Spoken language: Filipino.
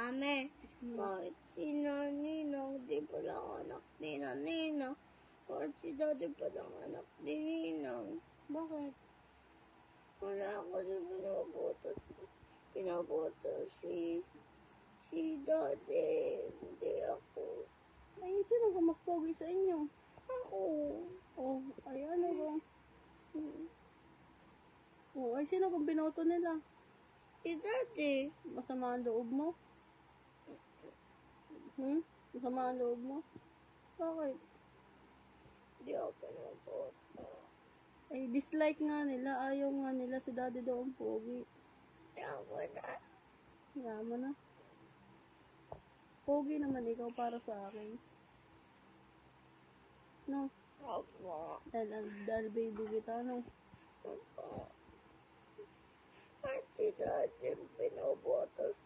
kami. Kahit si Ninong, di pala anak ni Ninang. Kahit si Daddy pala anak ni Ninang. Bakit? Wala kasi pinaboto si Daddy. Hindi ako. Ay, sino ba mas pogi sa inyo? Ako. Oh, ay ano ba? Oh, ay sino kung binoto nila? Si Daddy. Masama ang loob mo? Masama ang loob mo? Bakit? Hindi ako pinaboto. Ay, dislike nga nila. Ayaw nga nila si Daddy daw ang pogi. Ako na. Kaya mo na. Pogi naman ikaw para sa akin. No? Ako. Dahil baby kita, no? Ako. Kahit si Daddy pinaboto